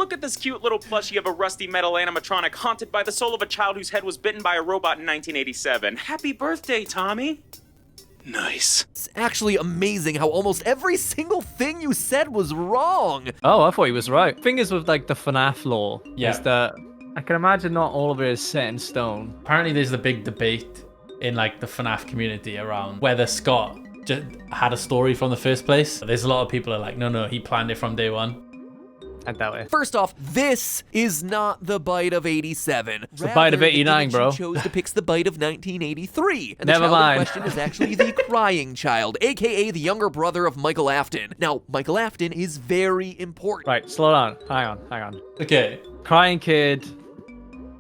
Look at this cute little plushie of a rusty metal animatronic haunted by the soul of a child whose head was bitten by a robot in 1987. Happy birthday, Tommy. Nice. It's actually amazing how almost every single thing you said was wrong. Oh, I thought he was right. Thing is with like the FNAF lore, Yeah. is that I can imagine not all of it is set in stone. Apparently there's the big debate in like the FNAF community around whether Scott just had a story from the first place. There's a lot of people are like, no, he planned it from day one. I doubt it. First off, this is not the bite of 87. It's the bite of Rather, 89, the bro. chose depicts the bite of 1983. And Never the child mind. in question is actually the crying child, aka the younger brother of Michael Afton. Now, Michael Afton is very important. Right, slow down. Hang on. Okay. Crying Kid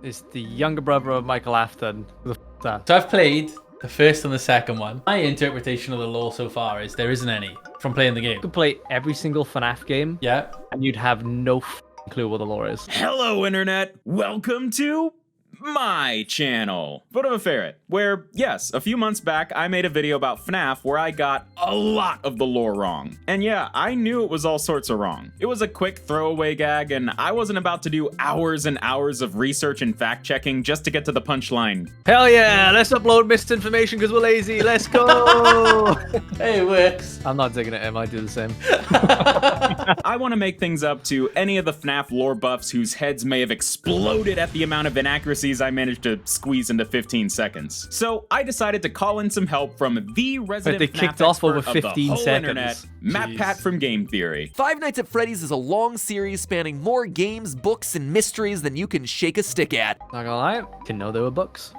is the younger brother of Michael Afton. Who the f is that? So I've played the first and the second one. My interpretation of the lore so far is there isn't any from playing the game. You could play every single FNAF game, Yeah. and you'd have no clue what the lore is. Hello, Internet. Welcome to my channel, Foot of a Ferret, where, yes, a few months back, I made a video about FNAF where I got a lot of the lore wrong. And yeah, I knew it was all sorts of wrong. It was a quick throwaway gag, and I wasn't about to do hours and hours of research and fact-checking just to get to the punchline. Hell yeah, let's upload misinformation because we're lazy. Let's go. Hey, it works. I'm not digging it. I might do the same. I want to make things up to any of the FNAF lore buffs whose heads may have exploded at the amount of inaccuracies I managed to squeeze into 15 seconds. So I decided to call in some help from the resident They FNAF kicked off over expert of the 15 whole seconds. internet, Matt Jeez. Pat from Game Theory. Five Nights at Freddy's is a long series spanning more games, books, and mysteries than you can shake a stick at. Not gonna lie, didn't know there were books.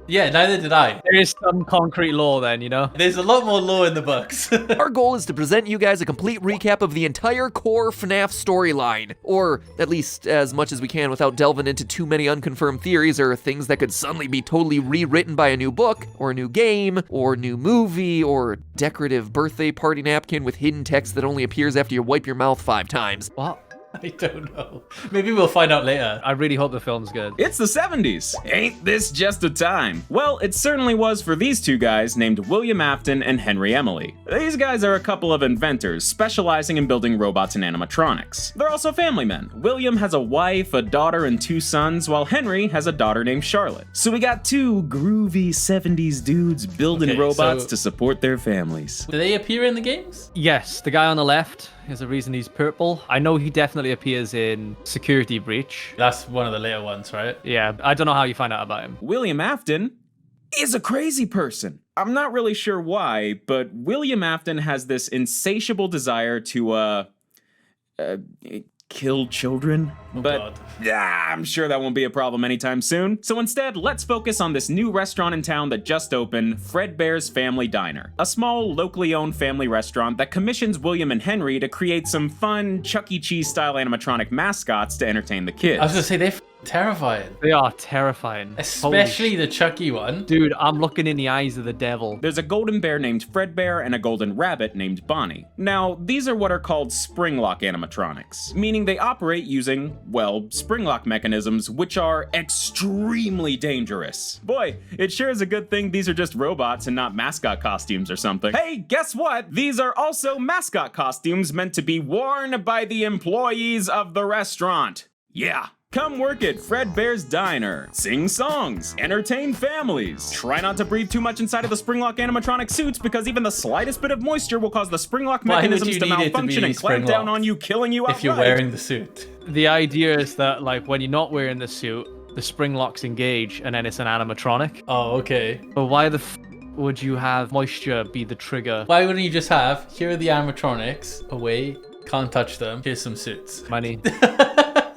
Yeah, neither did I. There is some concrete lore then, you know? There's a lot more lore in the books. Our goal is to present you guys a complete recap of the entire core FNAF storyline, or at least as much as we can without delving into too many unconfirmed theories or things that could suddenly be totally rewritten by a new book, or a new game, or new movie, or decorative birthday party napkin with hidden text that only appears after you wipe your mouth 5 times. What? I don't know. Maybe we'll find out later. I really hope the film's good. It's the 70s. Ain't this just a time? Well, it certainly was for these two guys named William Afton and Henry Emily. These guys are a couple of inventors specializing in building robots and animatronics. They're also family men. William has a wife, a daughter, and 2 sons, while Henry has a daughter named Charlotte. So we got 2 groovy 70s dudes building Okay, robots so- to support their families. Do they appear in the games? Yes, the guy on the left is a reason he's purple. I know he definitely appears in Security Breach. That's one of the later ones, right? Yeah, I don't know how you find out about him. William Afton is a crazy person. I'm not really sure why, but William Afton has this insatiable desire to, kill children. Oh, but God. yeah, I'm sure that won't be a problem anytime soon. So instead, let's focus on this new restaurant in town that just opened, Fredbear's Family Diner. A small, locally owned family restaurant that commissions William and Henry to create some fun Chuck E. Cheese style animatronic mascots to entertain the kids. I was gonna say, they're terrifying. They are terrifying. Especially the Chucky one. Dude, I'm looking in the eyes of the devil. There's a golden bear named Fredbear and a golden rabbit named Bonnie. Now, these are what are called spring lock animatronics, meaning they operate using, well, spring lock mechanisms, which are extremely dangerous. Boy, it sure is a good thing these are just robots and not mascot costumes or something. Hey, guess what? These are also mascot costumes meant to be worn by the employees of the restaurant. Yeah. Come work at Fredbear's Diner. Sing songs, entertain families. Try not to breathe too much inside of the Springlock animatronic suits because even the slightest bit of moisture will cause the Springlock Why would mechanisms you to need it to malfunction be and clamp down spring-locked on you, killing you outright. If you're wearing the suit. The idea is that, like, when you're not wearing the suit, the spring locks engage, and then it's an animatronic. Oh, okay. But why the f would you have moisture be the trigger? Why wouldn't you just have, here are the animatronics, away, can't touch them, here's some suits. Money.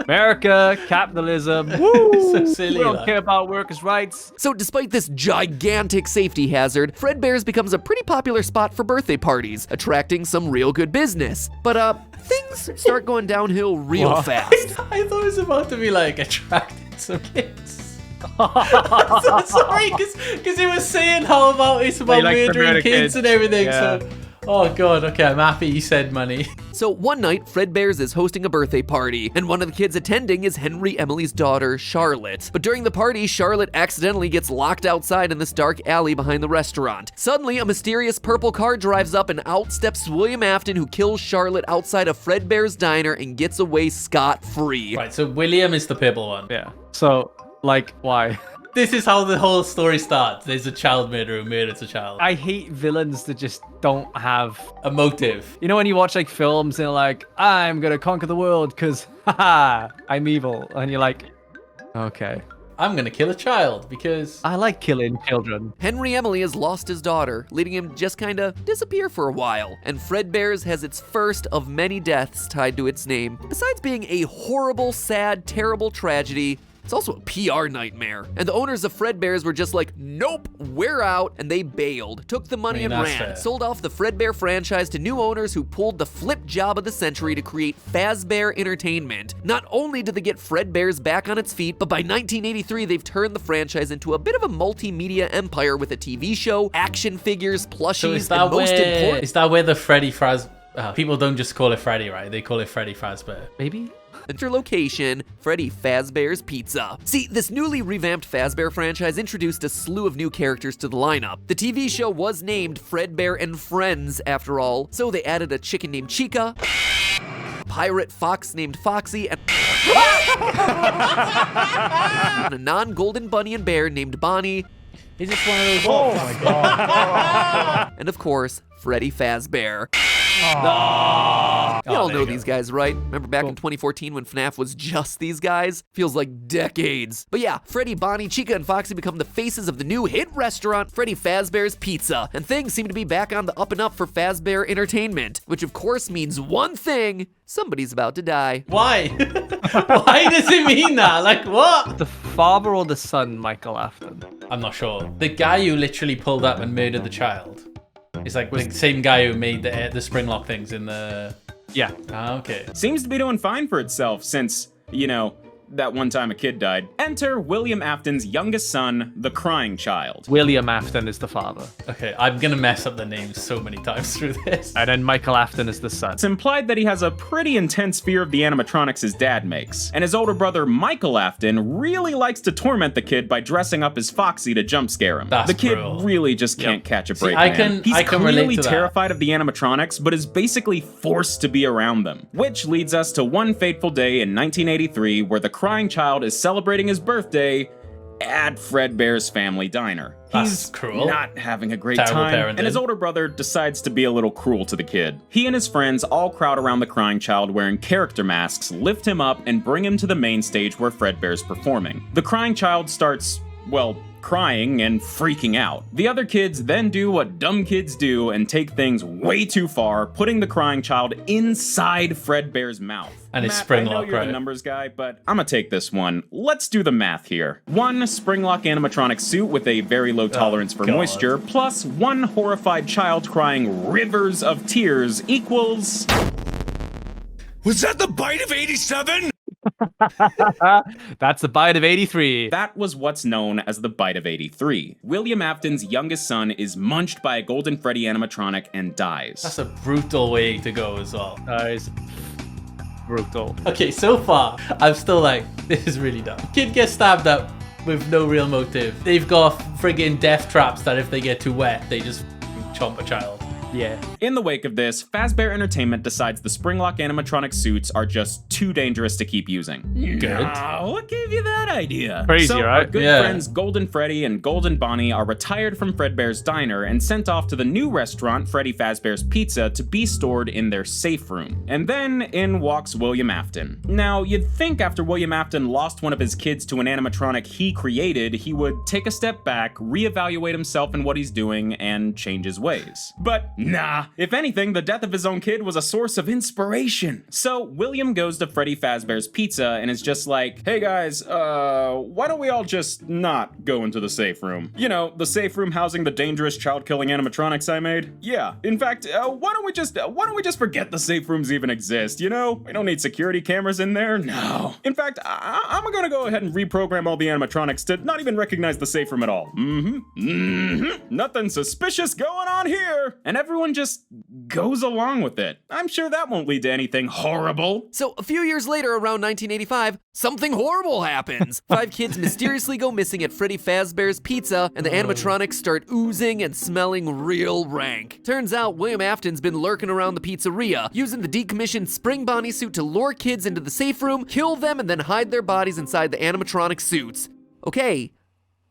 America, capitalism. Woo! So silly, We don't like. care about workers' rights. So despite this gigantic safety hazard, Fredbear's becomes a pretty popular spot for birthday parties, attracting some real good business. But things start going downhill real What? fast. I thought it was about to be like attracting some kids. I'm so sorry, because he was saying how about it's about like murdering murder kids kids. and everything. Yeah. So Oh god, okay, I'm happy you said money. So one night, Fredbear's is hosting a birthday party, and one of the kids attending is Henry Emily's daughter, Charlotte. But during the party, Charlotte accidentally gets locked outside in this dark alley behind the restaurant. Suddenly, a mysterious purple car drives up and out steps William Afton, who kills Charlotte outside of Fredbear's diner and gets away scot-free. Right, so William is the purple one. Yeah. So, like, why? This is how the whole story starts. There's a child murderer who murders a child. I hate villains that just don't have A motive. You know when you watch like films and they're like, I'm gonna conquer the world because haha, I'm evil, and you're like, okay. I'm gonna kill a child because... I like killing children. Henry Emily has lost his daughter, leading him to just kinda disappear for a while. And Fredbear's has its first of many deaths tied to its name. Besides being a horrible, sad, terrible tragedy, it's also a PR nightmare. And the owners of Fredbear's were just like, nope, we're out, and they bailed, took the money I mean, and that's ran, fair. sold off the Fredbear franchise to new owners who pulled the flip job of the century to create Fazbear Entertainment. Not only did they get Fredbear's back on its feet, but by 1983, they've turned the franchise into a bit of a multimedia empire with a TV show, action figures, plushies, So and most important... is that where the Freddy Faz... people don't just call it Freddy, right? They call it Freddy Fazbear. Maybe? Enter location, Freddy Fazbear's Pizza. See, this newly revamped Fazbear franchise introduced a slew of new characters to the lineup. The TV show was named Fredbear and Friends, after all, so they added a chicken named Chica, pirate fox named Foxy, and a non-golden bunny and bear named Bonnie, Is this one of those... Oh my god. and of course, Freddy Fazbear. Oh, You all there know you go. these guys, right? Remember back in 2014 when FNAF was just these guys? Feels like decades. But yeah, Freddy, Bonnie, Chica, and Foxy become the faces of the new hit restaurant, Freddy Fazbear's Pizza. And things seem to be back on the up and up for Fazbear Entertainment, which of course means one thing: somebody's about to die. Why? Why does it mean that? Like, what? The father or the son, Michael Afton? I'm not sure. The guy who literally pulled up and murdered the child is like the same guy who made the Springlock things in the... Yeah. Ah, okay. Seems to be doing fine for itself since, you know, that one time a kid died. Enter William Afton's youngest son, the crying child. William Afton is the father. Okay, I'm gonna mess up the names so many times through this. And then Michael Afton is the son. It's implied that he has a pretty intense fear of the animatronics his dad makes, and his older brother Michael Afton really likes to torment the kid by dressing up as Foxy to jump scare him. That's the kid brutal. really just can't catch a break. I man. can- He's I can relate clearly to that. terrified of the animatronics, but is basically forced to be around them. Which leads us to one fateful day in 1983 where the crying child is celebrating his birthday at Fredbear's family diner. That's He's cruel. not having a great Terrible time, parenting. and his older brother decides to be a little cruel to the kid. He and his friends all crowd around the crying child wearing character masks, lift him up, and bring him to the main stage where Fredbear's performing. The crying child starts, well, crying and freaking out. The other kids then do what dumb kids do and take things way too far, putting the crying child inside Fredbear's mouth. And it's Matt, Springlock, I know you're right? the numbers guy, but I'm gonna take this one. Let's do the math here. One Springlock animatronic suit with a very low tolerance for God. moisture, plus one horrified child crying rivers of tears equals... Was that the bite of 87? That's the bite of 83. That was what's known as the Bite of 83. William Afton's youngest son is munched by a Golden Freddy animatronic and dies. That's a brutal way to go as well. That is brutal. Okay, so far, I'm still like, this is really dumb. Kid gets stabbed up with no real motive. They've got friggin' death traps that if they get too wet, they just chomp a child. Yeah. In the wake of this, Fazbear Entertainment decides the Springlock animatronic suits are just too dangerous to keep using. Good. Nah, what gave you that idea? Crazy, so Our right? good Yeah. friends Golden Freddy and Golden Bonnie are retired from Fredbear's Diner and sent off to the new restaurant, Freddy Fazbear's Pizza, to be stored in their safe room. And then in walks William Afton. Now, you'd think after William Afton lost one of his kids to an animatronic he created, he would take a step back, reevaluate himself and what he's doing, and change his ways. But nah, if anything, the death of his own kid was a source of inspiration. So William goes to Freddy Fazbear's Pizza and is just like, hey guys, why don't we all just not go into the safe room? You know, the safe room housing the dangerous child-killing animatronics I made? Yeah, in fact, why don't we just forget the safe rooms even exist, you know? We don't need security cameras in there, no. In fact, I'm gonna go ahead and reprogram all the animatronics to not even recognize the safe room at all. Nothing suspicious going on here. And everyone everyone just goes along with it. I'm sure that won't lead to anything horrible. So a few years later, around 1985, something horrible happens. 5 kids mysteriously go missing at Freddy Fazbear's Pizza, and the animatronics start oozing and smelling real rank. Turns out William Afton's been lurking around the pizzeria, using the decommissioned Spring Bonnie suit to lure kids into the safe room, kill them, and then hide their bodies inside the animatronic suits. Okay.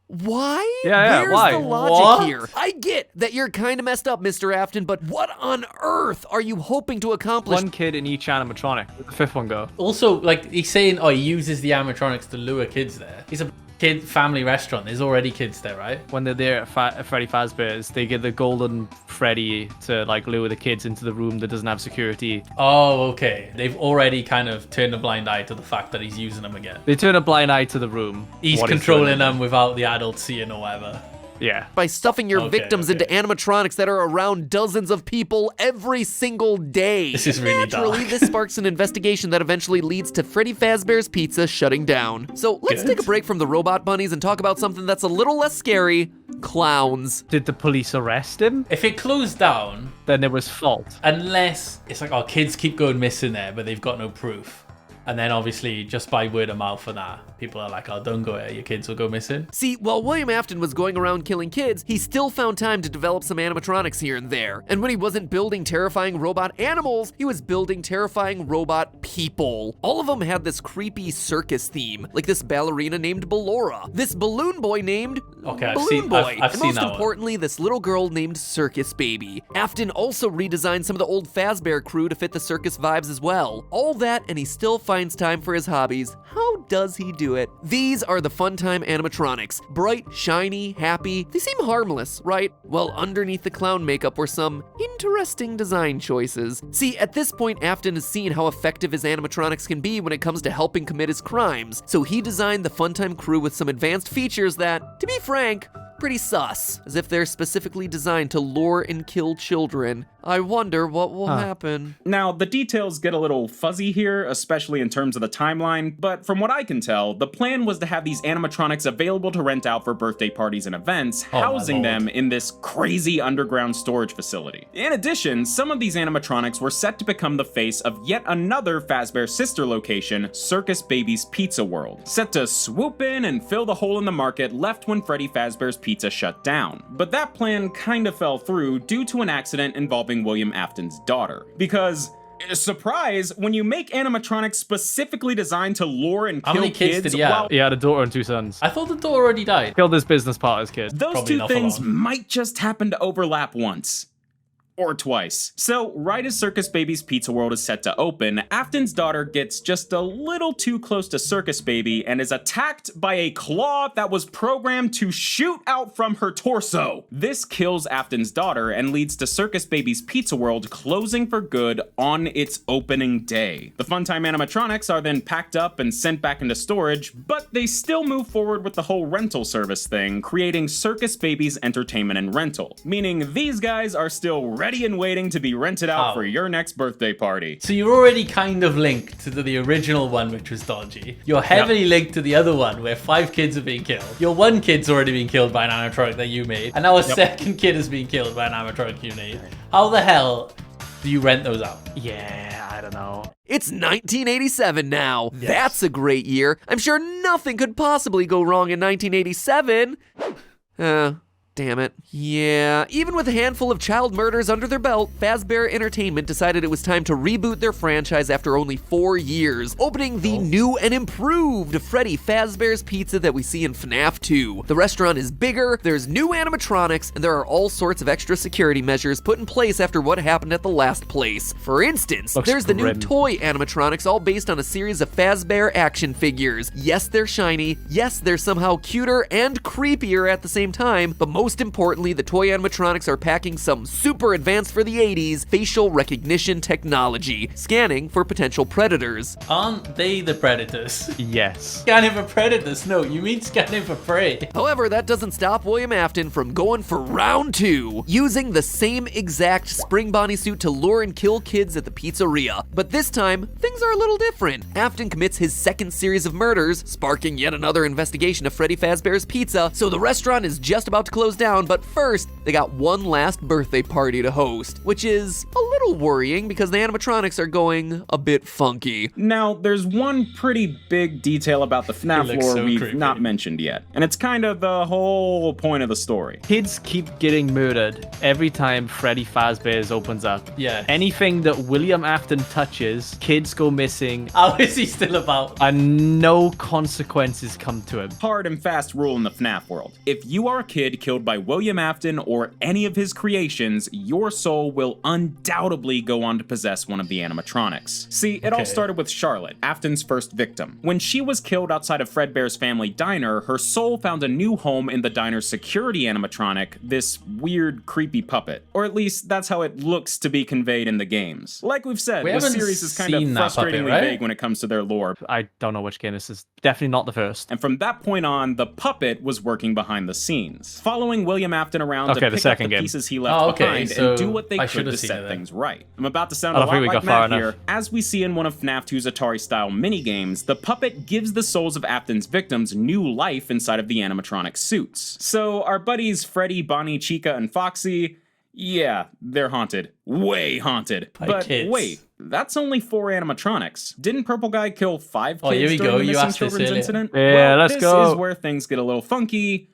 Why? Yeah, Where's why? the logic What? here? I get that you're kind of messed up, Mr. Afton, but what on earth are you hoping to accomplish? One kid in each animatronic. Where'd the 5th one go? Also, like, he's saying, oh, he uses the animatronics to lure kids there. It's a kid family restaurant. There's already kids there, right? When they're there at Freddy Fazbear's, they get the golden Freddy to like lure the kids into the room that doesn't have security. Oh, okay. They've already kind of turned a blind eye to the fact that he's using them again. They turn a blind eye to the room. He's what controlling doing. them without the adults seeing or whatever. Yeah. By stuffing your Okay, victims okay. into animatronics that are around dozens of people every single day. This is really Naturally, dark. this sparks an investigation that eventually leads to Freddy Fazbear's Pizza shutting down. So let's Good. take a break from the robot bunnies and talk about something that's a little less scary: clowns. Did the police arrest him? If it closed down, Then there was fault. unless it's like, oh, kids keep going missing there, but they've got no proof. And then obviously, just by word of mouth for that, people are like, oh, don't go there, your kids will go missing. See, while William Afton was going around killing kids, he still found time to develop some animatronics here and there. And when he wasn't building terrifying robot animals, he was building terrifying robot people. All of them had this creepy circus theme, like this ballerina named Ballora, this balloon boy named Okay, I've Balloon seen- Boy, I've and seen most that one. importantly, this little girl named Circus Baby. Afton also redesigned some of the old Fazbear crew to fit the circus vibes as well. All that, and he still finds time for his hobbies. How does he do it? These are the Funtime animatronics. Bright, shiny, happy. They seem harmless, right? Well, underneath the clown makeup were some interesting design choices. See, at this point, Afton has seen how effective his animatronics can be when it comes to helping commit his crimes. So he designed the Funtime crew with some advanced features that, to be frank, pretty sus, as if they're specifically designed to lure and kill children. I wonder what will happen. Now, the details get a little fuzzy here, especially in terms of the timeline, but from what I can tell, the plan was to have these animatronics available to rent out for birthday parties and events, Oh my housing lord. them in this crazy underground storage facility. In addition, some of these animatronics were set to become the face of yet another Fazbear sister location, Circus Baby's Pizza World, set to swoop in and fill the hole in the market left when Freddy Fazbear's Pizza shut down. But that plan kind of fell through due to an accident involving William Afton's daughter. Because, surprise, when you make animatronics specifically designed to lure and How kill many kids did he well, have? He had a daughter and 2 sons. I thought the door already died. Killed his business partner's kid. those Probably two not for things long. might just happen to overlap once. Or twice. So, right as Circus Baby's Pizza World is set to open, Afton's daughter gets just a little too close to Circus Baby and is attacked by a claw that was programmed to shoot out from her torso. This kills Afton's daughter and leads to Circus Baby's Pizza World closing for good on its opening day. The Funtime animatronics are then packed up and sent back into storage, but they still move forward with the whole rental service thing, creating Circus Baby's Entertainment and Rental, meaning these guys are still ready and waiting to be rented out Oh. for your next birthday party. So you're already kind of linked to the original one, which was dodgy. You're heavily linked to the other one, where 5 kids are being killed. Your one kid's already been killed by an animatronic that you made, and now a second kid is being killed by an animatronic you made. How the hell do you rent those out? Yeah, I don't know. It's 1987 now. That's a great year. I'm sure nothing could possibly go wrong in 1987. Damn it. Yeah, even with a handful of child murders under their belt, Fazbear Entertainment decided it was time to reboot their franchise after only 4 years, opening the new and improved Freddy Fazbear's Pizza that we see in FNAF 2. The restaurant is bigger, there's new animatronics, and there are all sorts of extra security measures put in place after what happened at the last place. For instance, Looks there's the new grim. toy animatronics all based on a series of Fazbear action figures. Yes, they're shiny. Yes, they're somehow cuter and creepier at the same time, but most importantly, the toy animatronics are packing some super advanced for the 80s facial recognition technology, scanning for potential predators. Aren't they the predators? Yes. Scanning for predators? No, you mean scanning for prey. However, that doesn't stop William Afton from going for round 2, using the same exact Spring Bonnie suit to lure and kill kids at the pizzeria. But this time, things are a little different. Afton commits his second series of murders, sparking yet another investigation of Freddy Fazbear's Pizza, so the restaurant is just about to close goes down, but first, they got one last birthday party to host, which is a little worrying because the animatronics are going a bit funky. Now, there's one pretty big detail about the FNAF looks lore so we've creepy. not mentioned yet, and it's kind of the whole point of the story. Kids keep getting murdered every time Freddy Fazbear's opens up. Yeah. Anything that William Afton touches, kids go missing, How is he still about? and no consequences come to him. Hard and fast rule in the FNAF world. If you are a kid killed by William Afton or any of his creations, your soul will undoubtedly go on to possess one of the animatronics. See, it all Okay. started with Charlotte, Afton's first victim. When she was killed outside of Fredbear's family diner, her soul found a new home in the diner's security animatronic, this weird, creepy puppet. Or at least that's how it looks to be conveyed in the games. Like we've said, We the haven't series is kind of seen that puppet, frustratingly right? vague when it comes to their lore. I don't know which game this is. Definitely not the first. And from that point on, the puppet was working behind the scenes, following William Afton around Okay, to the pick up second the game. pieces he left Oh, okay, behind so and do what they I could should to have seen set it then. things right. I'm about to sound I a don't think lot we like got far Matt enough. here. As we see in one of FNAF 2's Atari-style minigames, the puppet gives the souls of Afton's victims new life inside of the animatronic suits. So our buddies Freddy, Bonnie, Chica, and Foxy, yeah, they're haunted. Way haunted. By But kids. wait, that's only 4 animatronics. Didn't Purple Guy kill 5 kids Oh, here we during go. the You missing asked this children's earlier. incident? Yeah, well, let's this go. is where things get a little funky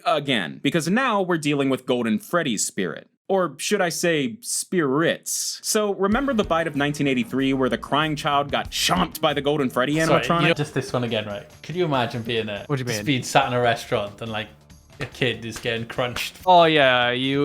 again, because now we're dealing with Golden Freddy's spirit. Or should I say, spirits. So remember the bite of 1983 where the crying child got chomped by the Golden Freddy Sorry, animatronic? you know, just this one again, right? Could you imagine being a What do you mean? just being sat in a restaurant and like a kid is getting crunched? Oh yeah, you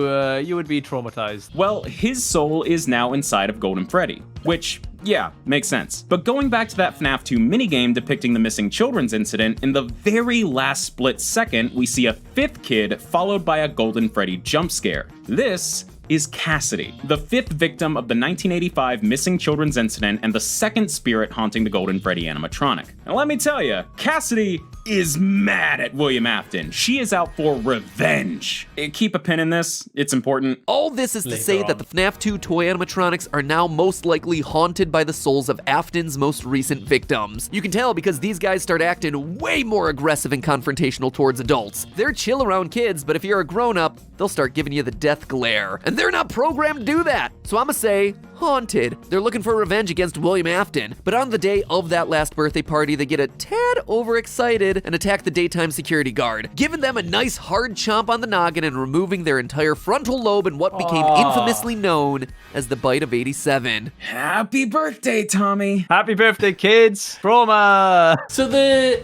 would be traumatized. Well, his soul is now inside of Golden Freddy, which, yeah, makes sense. But going back to that FNAF 2 minigame depicting the missing children's incident, in the very last split second, we see a 5th kid followed by a Golden Freddy jump scare. This is Cassidy, the 5th victim of the 1985 missing children's incident and the 2nd spirit haunting the Golden Freddy animatronic. And let me tell you, Cassidy is mad at William Afton. She is out for revenge. Keep a pin in this, it's important. All this is to Later say on. that the FNAF 2 toy animatronics are now most likely haunted by the souls of Afton's most recent victims. You can tell because these guys start acting way more aggressive and confrontational towards adults. They're chill around kids, but if you're a grown-up, they'll start giving you the death glare. And they're not programmed to do that. So I'ma say, haunted. They're looking for revenge against William Afton. But on the day of that last birthday party, they get a tad overexcited and attack the daytime security guard, giving them a nice hard chomp on the noggin and removing their entire frontal lobe in what became infamously known as the bite of 87. Happy birthday, Tommy. Happy birthday, kids! Trauma! So the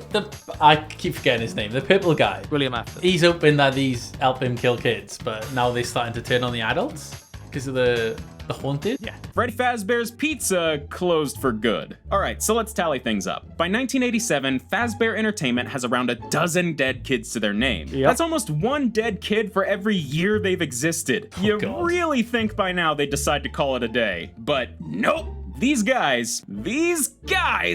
I keep forgetting his name. The purple guy. William Afton. He's hoping that these help him kill kids, but now they're starting to turn on the adults because of the haunted. Yeah. Freddy Fazbear's Pizza closed for good. Alright, so let's tally things up. By 1987, Fazbear Entertainment has around a dozen dead kids to their name. Yep. That's almost 1 dead kid for every year they've existed. You God. really think by now they'd decide to call it a day. But nope! These guys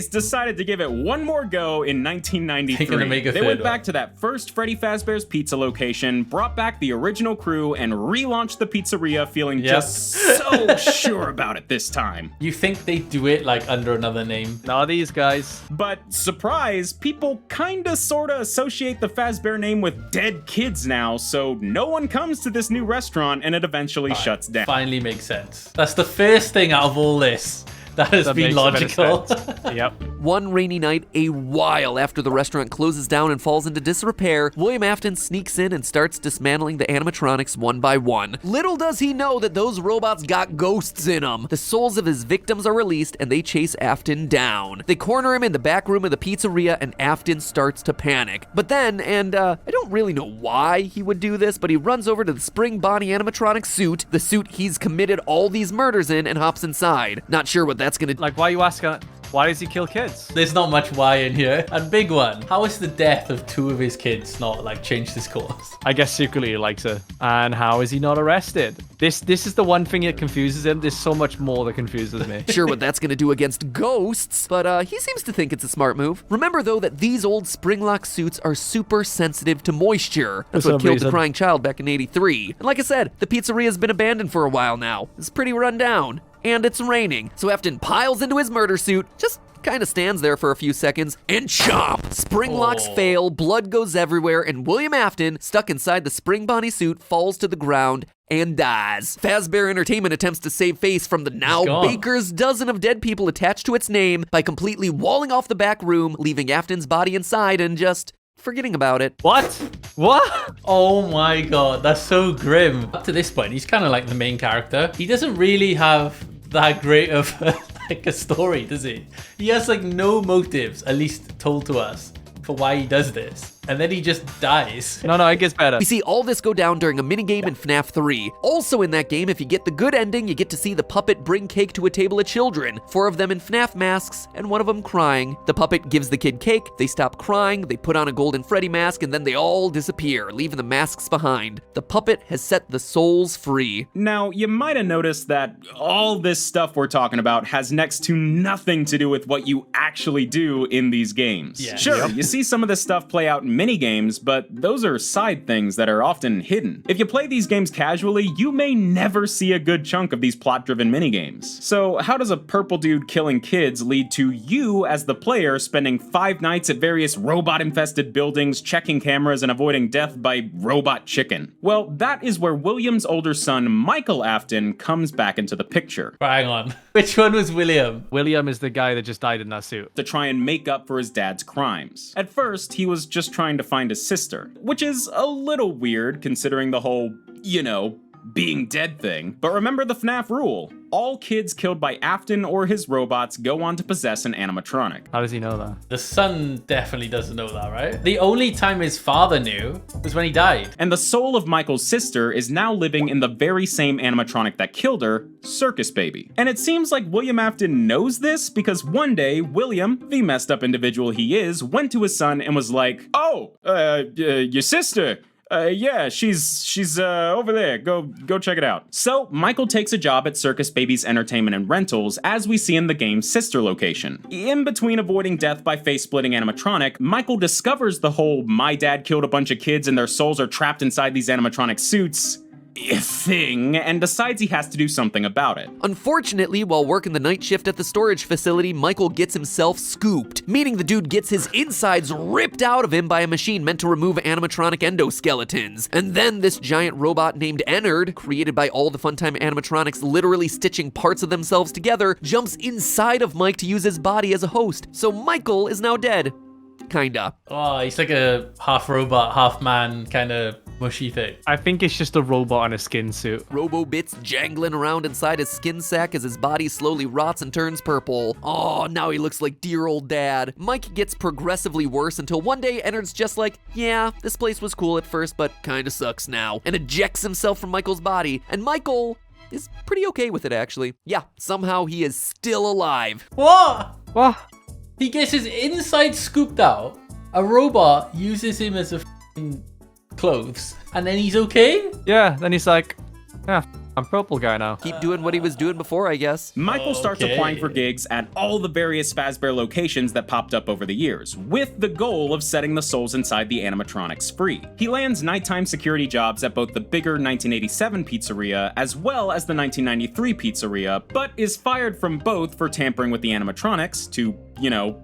decided to give it one more go in 1993. They're gonna make a They third went back one. to that first Freddy Fazbear's Pizza location, brought back the original crew, and relaunched the pizzeria feeling Yep. just so sure about it this time. You think they do it like under another name? Now these guys. But surprise, people kinda sorta associate the Fazbear name with dead kids now, so no one comes to this new restaurant and it eventually shuts down. Finally makes sense. That's the first thing out of all this that has That been makes a bit of logical. sense. Yep. One rainy night, a while after the restaurant closes down and falls into disrepair, William Afton sneaks in and starts dismantling the animatronics one by one. Little does he know that those robots got ghosts in them. The souls of his victims are released and they chase Afton down. They corner him in the back room of the pizzeria and Afton starts to panic. But then, and I don't really know why he would do this, but he runs over to the Spring Bonnie animatronic suit, the suit he's committed all these murders in, and hops inside. Not sure what that's gonna Like, why are you asking? Why does he kill kids? There's not much why in here. And big one, how is the death of 2 of his kids not like changed his course? I guess secretly he likes her. And how is he not arrested? This is the one thing that confuses him. There's so much more that confuses me. Sure what that's gonna do against ghosts, but he seems to think it's a smart move. Remember though that these old Springlock suits are super sensitive to moisture. That's For what some killed the reason. crying child back in '83. And like I said, the pizzeria's been abandoned for a while now. It's pretty run down. And it's raining, so Afton piles into his murder suit, just kinda stands there for a few seconds, and chomp! Spring locks fail, blood goes everywhere, and William Afton, stuck inside the Spring Bonnie suit, falls to the ground and dies. Fazbear Entertainment attempts to save face from the now baker's dozen of dead people attached to its name by completely walling off the back room, leaving Afton's body inside and just forgetting about it. What? What? Oh my god, that's so grim. Up to this point, he's kind of like the main character. He doesn't really have that great of like a story, does he? He has like no motives, at least told to us, for why he does this. And then he just dies. No, it gets better. We see all this go down during a minigame in FNAF 3. Also in that game, if you get the good ending, you get to see the puppet bring cake to a table of children. 4 of them in FNAF masks, and 1 of them crying. The puppet gives the kid cake, they stop crying, they put on a golden Freddy mask, and then they all disappear, leaving the masks behind. The puppet has set the souls free. Now, you might have noticed that all this stuff we're talking about has next to nothing to do with what you actually do in these games. Yeah. Sure, you see some of this stuff play out in mini-games, but those are side things that are often hidden. If you play these games casually, you may never see a good chunk of these plot-driven mini-games. So how does a purple dude killing kids lead to you as the player spending 5 nights at various robot-infested buildings, checking cameras, and avoiding death by robot chicken? Well, that is where William's older son, Michael Afton, comes back into the picture. Hang on. Which one was William? William is the guy that just died in that suit. To try and make up for his dad's crimes. At first, he was just trying to find his sister, which is a little weird considering the whole, being dead thing. But remember the FNAF rule. All kids killed by Afton or his robots go on to possess an animatronic. How does he know that? The son definitely doesn't know that, right? The only time his father knew was when he died. And the soul of Michael's sister is now living in the very same animatronic that killed her, Circus Baby. And it seems like William Afton knows this because one day, William, the messed up individual he is, went to his son and was like, your sister. Yeah, she's over there. Go check it out. So Michael takes a job at Circus Baby's Entertainment and Rentals, as we see in the game's sister location. In between avoiding death by face-splitting animatronic, Michael discovers the whole "my dad killed a bunch of kids and their souls are trapped inside these animatronic suits" thing, and decides he has to do something about it. Unfortunately, while working the night shift at the storage facility, Michael gets himself scooped, meaning the dude gets his insides ripped out of him by a machine meant to remove animatronic endoskeletons. And then this giant robot named Ennard, created by all the Funtime animatronics literally stitching parts of themselves together, jumps inside of Mike to use his body as a host. So Michael is now dead. Kinda. Oh, he's like a half robot, half man kind of mushy thing. I think it's just a robot in a skin suit. Robo bits jangling around inside his skin sack as his body slowly rots and turns purple. Oh, now he looks like dear old dad. Mike gets progressively worse until one day Ennard's just like, yeah, this place was cool at first, but kinda sucks now, and ejects himself from Michael's body. And Michael is pretty okay with it, actually. Yeah, somehow he is still alive. What? What? He gets his inside scooped out. A robot uses him as a clothes, and then he's okay? Yeah, then he's like, yeah, I'm purple guy now. Keep doing what he was doing before, I guess. Michael starts Okay. applying for gigs at all the various Fazbear locations that popped up over the years, with the goal of setting the souls inside the animatronics free. He lands nighttime security jobs at both the bigger 1987 pizzeria as well as the 1993 pizzeria, but is fired from both for tampering with the animatronics to,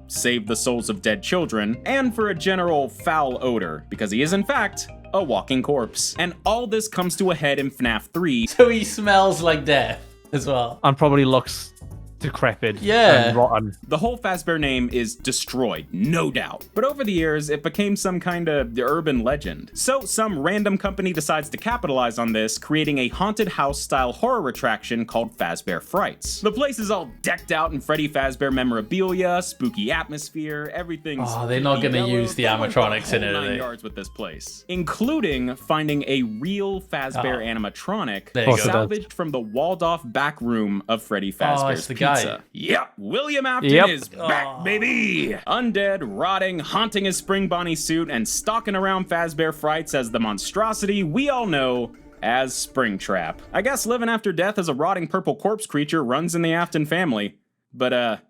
save the souls of dead children, and for a general foul odor, because he is in fact a walking corpse. And all this comes to a head in FNAF 3. So he smells like death as well. And probably looks decrepit Yeah. and rotten. The whole Fazbear name is destroyed, no doubt. But over the years, it became some kind of urban legend. So some random company decides to capitalize on this, creating a haunted house-style horror attraction called Fazbear Frights. The place is all decked out in Freddy Fazbear memorabilia, spooky atmosphere, everything's Oh, they're not gonna yellow. use the They went animatronics in the it, whole are nine they? yards with this place, including finding a real Fazbear animatronic There you go. salvaged from the walled-off back room of Freddy Fazbear's it's the guy. Pizza. Yep, William Afton Yep. is back, baby! Undead, rotting, haunting his Spring Bonnie suit, and stalking around Fazbear Frights as the monstrosity we all know as Springtrap. I guess living after death as a rotting purple corpse creature runs in the Afton family, but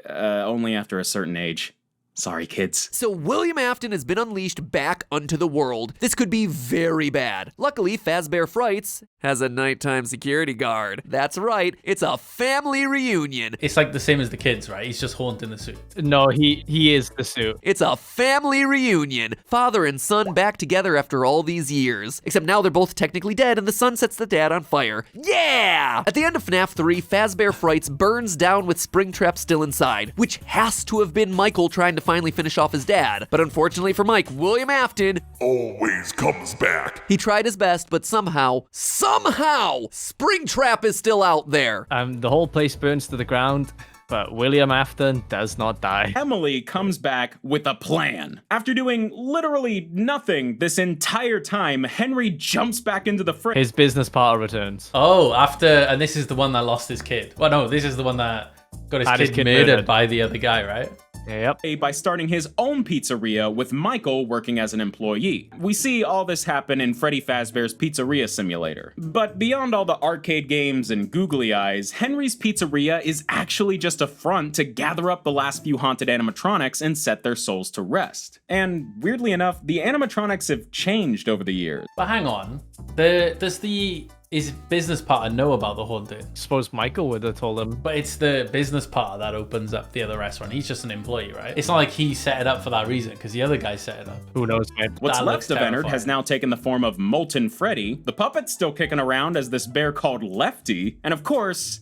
only after a certain age. Sorry, kids. So William Afton has been unleashed back onto the world. This could be very bad. Luckily, Fazbear Frights has a nighttime security guard. That's right, it's a family reunion. It's like the same as the kids, right? He's just haunting the suit. No, he is the suit. It's a family reunion. Father and son back together after all these years. Except now they're both technically dead and the son sets the dad on fire. Yeah! At the end of FNAF 3, Fazbear Frights burns down with Springtrap still inside, which has to have been Michael trying to finally finish off his dad. But unfortunately for Mike, William Afton Always comes back. he tried his best, but somehow, Springtrap is still out there. The whole place burns to the ground, but William Afton does not die. Emily comes back with a plan. After doing literally nothing this entire time, Henry jumps back into the fridge. His business partner returns. Oh, and this is the one that lost his kid. Well, no, this is the one that got his kid murdered by the other guy, right? Yep. By starting his own pizzeria with Michael working as an employee. We see all this happen in Freddy Fazbear's Pizzeria Simulator. But beyond all the arcade games and googly eyes, Henry's Pizzeria is actually just a front to gather up the last few haunted animatronics and set their souls to rest. And weirdly enough, the animatronics have changed over the years. But hang on, his business partner know about the haunting? Suppose Michael would have told him. But it's the business partner that opens up the other restaurant. He's just an employee, right? It's not like he set it up for that reason, because the other guy set it up. Who knows, man? What's That left looks of Ennard terrifying. has now taken the form of Molten Freddy, the puppet's still kicking around as this bear called Lefty, and of course,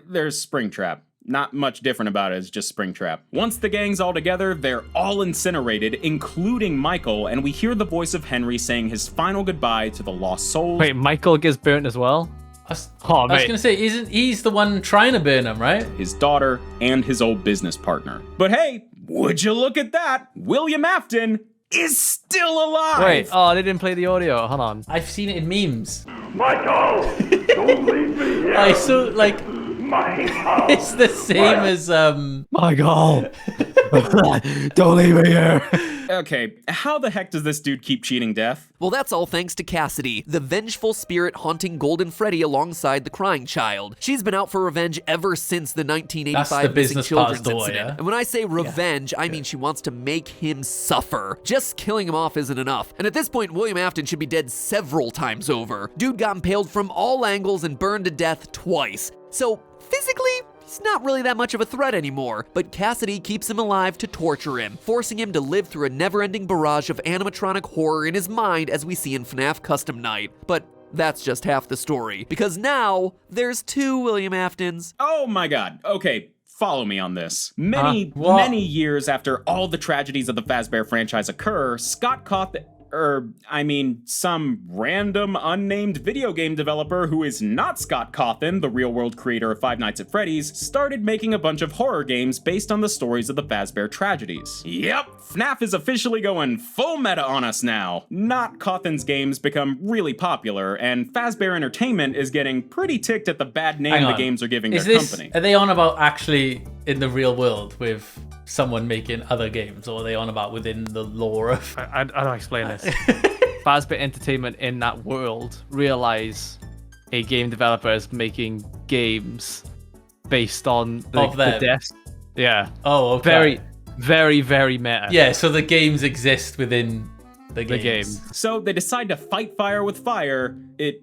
there's Springtrap. Not much different about it, it's just Springtrap. Once the gang's all together, they're all incinerated, including Michael, and we hear the voice of Henry saying his final goodbye to the lost souls. Wait, Michael gets burnt as well? I was mate. gonna say, isn't he's the one trying to burn him, right? His daughter, and his old business partner. But hey, would you look at that? William Afton is still alive! Wait, they didn't play the audio. Hold on. I've seen it in memes. Michael, don't leave me here. I so like My house. it's the same as Michael! Don't leave me here. Okay, how the heck does this dude keep cheating death? Well, that's all thanks to Cassidy, the vengeful spirit haunting Golden Freddy alongside the crying child. She's been out for revenge ever since the 1985 That's the missing business children's part's door, incident. yeah? And when I say revenge, I mean she wants to make him suffer. Just killing him off isn't enough. And at this point, William Afton should be dead several times over. Dude got impaled from all angles and burned to death twice. So, physically, he's not really that much of a threat anymore, but Cassidy keeps him alive to torture him, forcing him to live through a never-ending barrage of animatronic horror in his mind as we see in FNAF Custom Night. But that's just half the story, because now there's two William Aftons. Oh my god, okay. Follow me on this. Many years after all the tragedies of the Fazbear franchise occur, some random unnamed video game developer who is not Scott Cawthon, the real-world creator of Five Nights at Freddy's, started making a bunch of horror games based on the stories of the Fazbear tragedies. Yep, FNAF is officially going full meta on us now. Not Cawthon's games become really popular, and Fazbear Entertainment is getting pretty ticked at the bad name the games are giving their company. Are they on about actually in the real world with someone making other games, or are they on about within the lore of... I don't explain this. Fazbear Entertainment in that world realize a game developer is making games based on the deaths. Yeah. Oh, okay. Very, very, very meta. Yeah, so the games exist within the game. So they decide to fight fire with fire,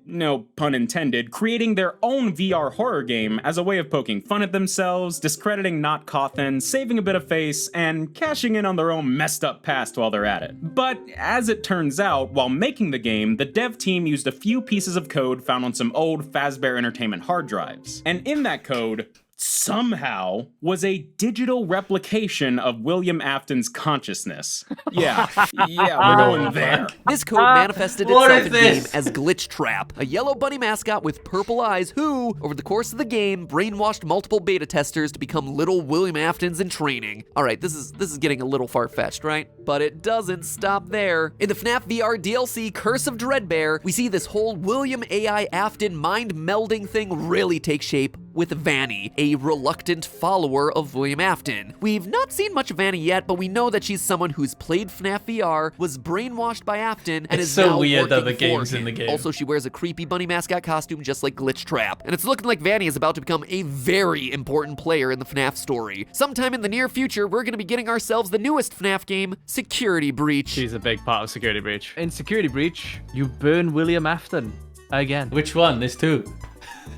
no pun intended, creating their own VR horror game as a way of poking fun at themselves, discrediting Not Cawthon, saving a bit of face, and cashing in on their own messed up past while they're at it. But as it turns out, while making the game, the dev team used a few pieces of code found on some old Fazbear Entertainment hard drives. And in that code, somehow, was a digital replication of William Afton's consciousness. Yeah, we're going there. This code manifested What itself is in-game this? as Glitch Trap, a yellow bunny mascot with purple eyes who, over the course of the game, brainwashed multiple beta testers to become little William Aftons in training. Alright, this is getting a little far-fetched, right? But it doesn't stop there. In the FNAF VR DLC, Curse of Dreadbear, we see this whole William AI Afton mind-melding thing really take shape with Vanny, a reluctant follower of William Afton. We've not seen much of Vanny yet, but we know that she's someone who's played FNAF VR, was brainwashed by Afton, and it's is so now weird working though, the games for him. in the game. Also, she wears a creepy bunny mascot costume just like Glitch Trap, and it's looking like Vanny is about to become a very important player in the FNAF story. Sometime in the near future, we're gonna be getting ourselves the newest FNAF game, Security Breach. She's a big part of Security Breach. In Security Breach, you burn William Afton again. Which one? There's two.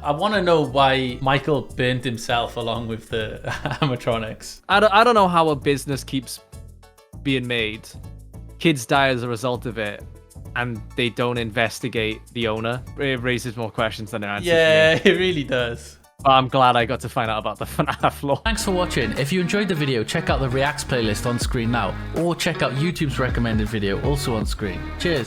I want to know why Michael burnt himself along with the animatronics. I don't know how a business keeps being made. Kids die as a result of it, and they don't investigate the owner. It raises more questions than it answers. Yeah, it really does. But I'm glad I got to find out about the FNAF lore. Thanks for watching. If you enjoyed the video, check out the Reacts playlist on screen now, or check out YouTube's recommended video also on screen. Cheers.